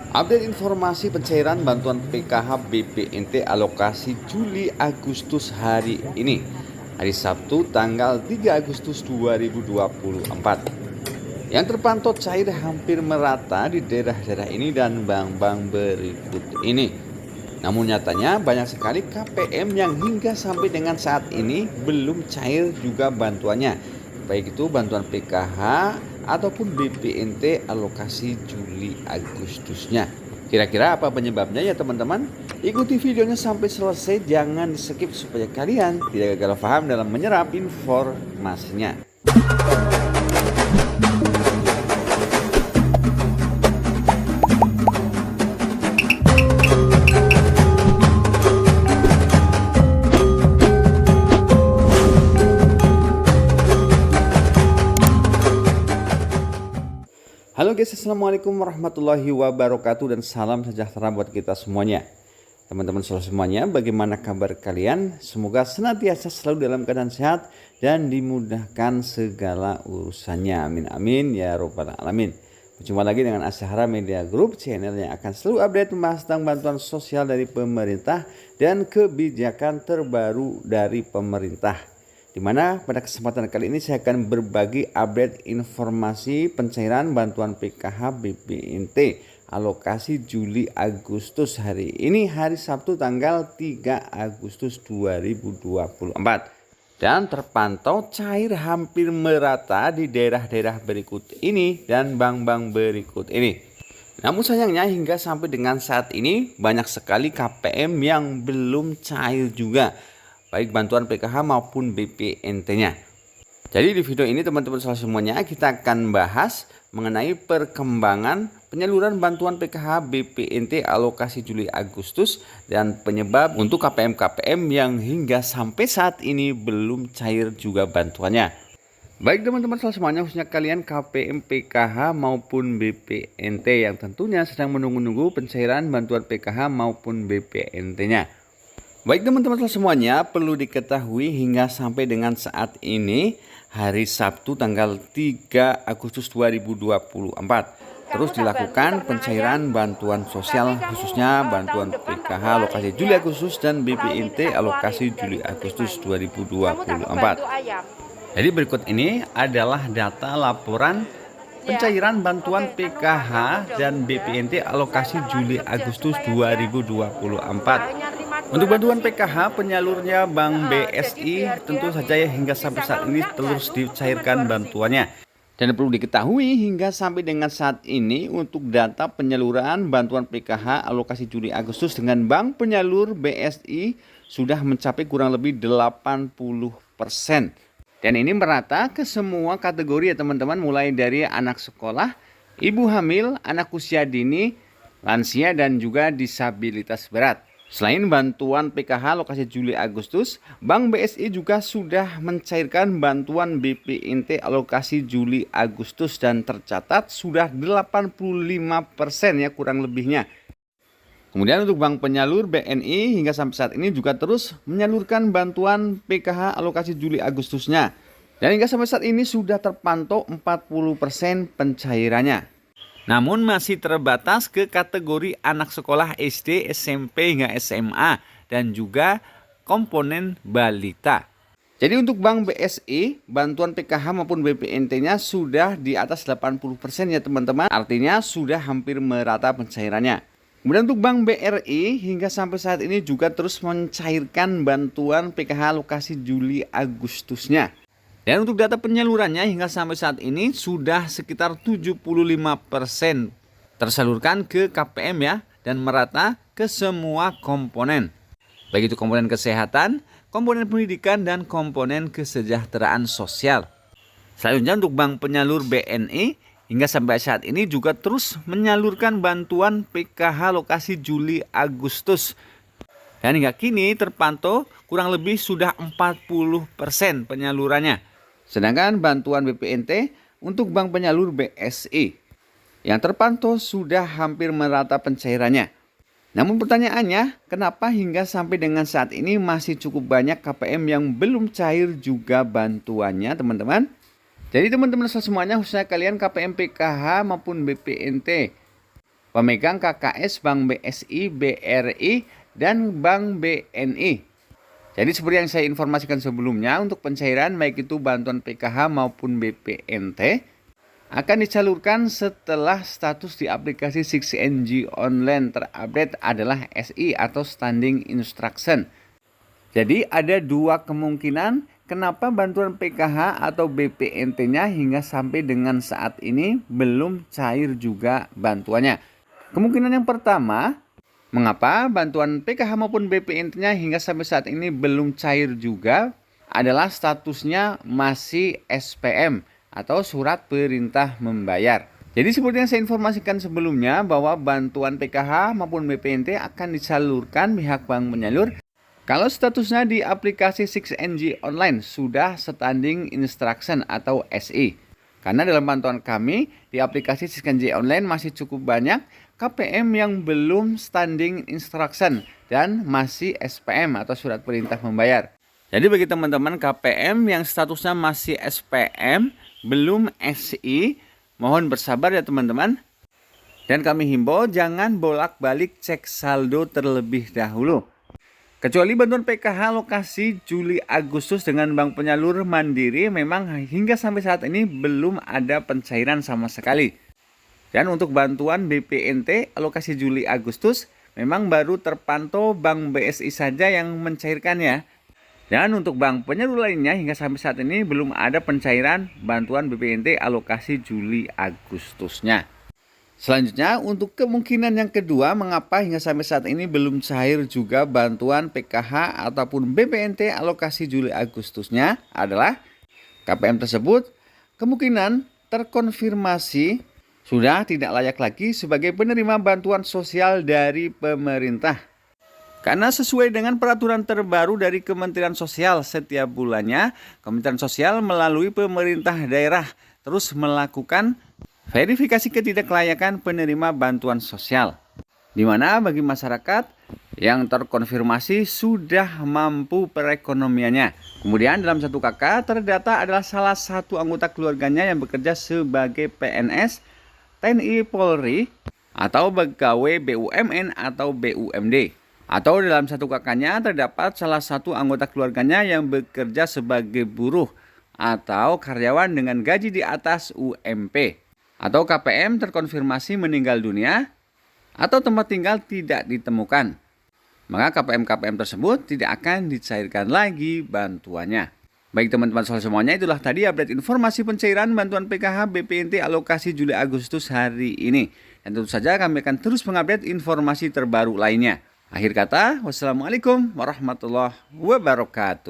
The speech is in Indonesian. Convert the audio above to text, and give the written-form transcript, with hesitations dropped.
Update informasi pencairan bantuan PKH BPNT alokasi Juli Agustus hari ini, hari Sabtu tanggal 3 Agustus 2024. Yang terpantau cair hampir merata di daerah-daerah ini dan bank-bank berikut ini. Namun nyatanya banyak sekali KPM yang hingga sampai dengan saat ini belum cair juga bantuannya, baik itu bantuan PKH ataupun BPNT alokasi Juli Agustusnya. Kira-kira apa penyebabnya ya teman-teman? Ikuti videonya sampai selesai, jangan di skip supaya kalian tidak gagal paham dalam menyerap informasinya. Halo guys, assalamualaikum warahmatullahi wabarakatuh dan salam sejahtera buat kita semuanya. Teman-teman semuanya, bagaimana kabar kalian? Semoga senantiasa selalu dalam keadaan sehat dan dimudahkan segala urusannya. Amin amin ya robbal alamin. Berjumpa lagi dengan Asyahara Media Group, channel yang akan selalu update membahas tentang bantuan sosial dari pemerintah dan kebijakan terbaru dari pemerintah. Dimana pada kesempatan kali ini saya akan berbagi update informasi pencairan bantuan PKH BPNT alokasi Juli Agustus hari ini, hari Sabtu tanggal 3 Agustus 2024. Dan terpantau cair hampir merata di daerah-daerah berikut ini dan bank-bank berikut ini. Namun sayangnya hingga sampai dengan saat ini banyak sekali KPM yang belum cair juga, baik bantuan PKH maupun BPNT-nya. Jadi di video ini teman-teman semuanya kita akan bahas mengenai perkembangan penyaluran bantuan PKH BPNT alokasi Juli Agustus dan penyebab untuk KPM-KPM yang hingga sampai saat ini belum cair juga bantuannya. Baik teman-teman semuanya, khususnya kalian KPM PKH maupun BPNT yang tentunya sedang menunggu-nunggu pencairan bantuan PKH maupun BPNT-nya. Baik teman-teman semuanya, perlu diketahui hingga sampai dengan saat ini hari Sabtu tanggal 3 Agustus 2024 terus dilakukan pencairan bantuan sosial, khususnya bantuan PKH alokasi Juli Agustus dan BPNT alokasi Juli Agustus 2024. Jadi berikut ini adalah data laporan pencairan bantuan PKH dan BPNT alokasi Juli Agustus 2024. Untuk bantuan PKH penyalurnya Bank BSI tentu saja ya hingga sampai saat ini terus dicairkan bantuannya. Dan perlu diketahui hingga sampai dengan saat ini untuk data penyaluran bantuan PKH alokasi Juli Agustus dengan Bank Penyalur BSI sudah mencapai kurang lebih 80%. Dan ini merata ke semua kategori ya teman-teman, mulai dari anak sekolah, ibu hamil, anak usia dini, lansia dan juga disabilitas berat. Selain bantuan PKH alokasi Juli Agustus, Bank BSI juga sudah mencairkan bantuan BPNT alokasi Juli Agustus dan tercatat sudah 85% ya kurang lebihnya. Kemudian untuk Bank Penyalur BNI hingga sampai saat ini juga terus menyalurkan bantuan PKH alokasi Juli Agustusnya. Dan hingga sampai saat ini sudah terpantau 40% pencairannya. Namun masih terbatas ke kategori anak sekolah SD, SMP hingga SMA dan juga komponen balita. Jadi untuk Bank BSI, bantuan PKH maupun BPNT-nya sudah di atas 80% ya teman-teman. Artinya sudah hampir merata pencairannya. Kemudian untuk Bank BRI hingga sampai saat ini juga terus mencairkan bantuan PKH alokasi Juli Agustusnya. Dan untuk data penyalurannya hingga sampai saat ini sudah sekitar 75% tersalurkan ke KPM ya, dan merata ke semua komponen. Baik itu komponen kesehatan, komponen pendidikan, dan komponen kesejahteraan sosial. Selanjutnya untuk Bank Penyalur BNI hingga sampai saat ini juga terus menyalurkan bantuan PKH alokasi Juli Agustus. Dan hingga kini terpantau kurang lebih sudah 40% penyalurannya. Sedangkan bantuan BPNT untuk Bank Penyalur BSI yang terpantau sudah hampir merata pencairannya. Namun pertanyaannya, kenapa hingga sampai dengan saat ini masih cukup banyak KPM yang belum cair juga bantuannya teman-teman? Jadi teman-teman semuanya, khususnya kalian KPM PKH maupun BPNT pemegang KKS Bank BSI, BRI, dan Bank BNI. Jadi seperti yang saya informasikan sebelumnya, untuk pencairan baik itu bantuan PKH maupun BPNT akan disalurkan setelah status di aplikasi 6NG online terupdate adalah SI atau Standing Instruction. Jadi ada dua kemungkinan kenapa bantuan PKH atau BPNT-nya hingga sampai dengan saat ini belum cair juga bantuannya. Kemungkinan yang pertama, mengapa bantuan PKH maupun BPNT-nya hingga sampai saat ini belum cair juga adalah statusnya masih SPM atau surat perintah membayar. Jadi seperti yang saya informasikan sebelumnya bahwa bantuan PKH maupun BPNT akan disalurkan pihak bank penyalur kalau statusnya di aplikasi 6NG online sudah Standing Instruction atau SI. Karena dalam pantauan kami di aplikasi 6NG online masih cukup banyak KPM yang belum Standing Instruction dan masih SPM atau surat perintah membayar. Jadi bagi teman-teman KPM yang statusnya masih SPM belum SI, mohon bersabar ya teman-teman. Dan kami himbau jangan bolak-balik cek saldo terlebih dahulu. Kecuali bantuan PKH lokasi Juli Agustus dengan Bank Penyalur Mandiri memang hingga sampai saat ini belum ada pencairan sama sekali. Dan untuk bantuan BPNT alokasi Juli Agustus memang baru terpantau Bank BSI saja yang mencairkannya. Dan untuk bank penyalur lainnya hingga sampai saat ini belum ada pencairan bantuan BPNT alokasi Juli Agustusnya. Selanjutnya, untuk kemungkinan yang kedua, mengapa hingga sampai saat ini belum cair juga bantuan PKH ataupun BPNT alokasi Juli Agustusnya adalah KPM tersebut kemungkinan terkonfirmasi sudah tidak layak lagi sebagai penerima bantuan sosial dari pemerintah. Karena sesuai dengan peraturan terbaru dari Kementerian Sosial setiap bulannya, Kementerian Sosial melalui pemerintah daerah terus melakukan verifikasi ketidaklayakan penerima bantuan sosial, di mana bagi masyarakat yang terkonfirmasi sudah mampu perekonomiannya. Kemudian dalam satu KK terdata adalah salah satu anggota keluarganya yang bekerja sebagai PNS, TNI Polri, atau pegawai BUMN atau BUMD. Atau dalam satu KK-nya terdapat salah satu anggota keluarganya yang bekerja sebagai buruh atau karyawan dengan gaji di atas UMP. Atau KPM terkonfirmasi meninggal dunia atau tempat tinggal tidak ditemukan. Maka KPM-KPM tersebut tidak akan dicairkan lagi bantuannya. Baik teman-teman semuanya, itulah tadi update informasi pencairan bantuan PKH BPNT alokasi Juli Agustus hari ini. Dan tentu saja kami akan terus mengupdate informasi terbaru lainnya. Akhir kata, wassalamualaikum warahmatullahi wabarakatuh.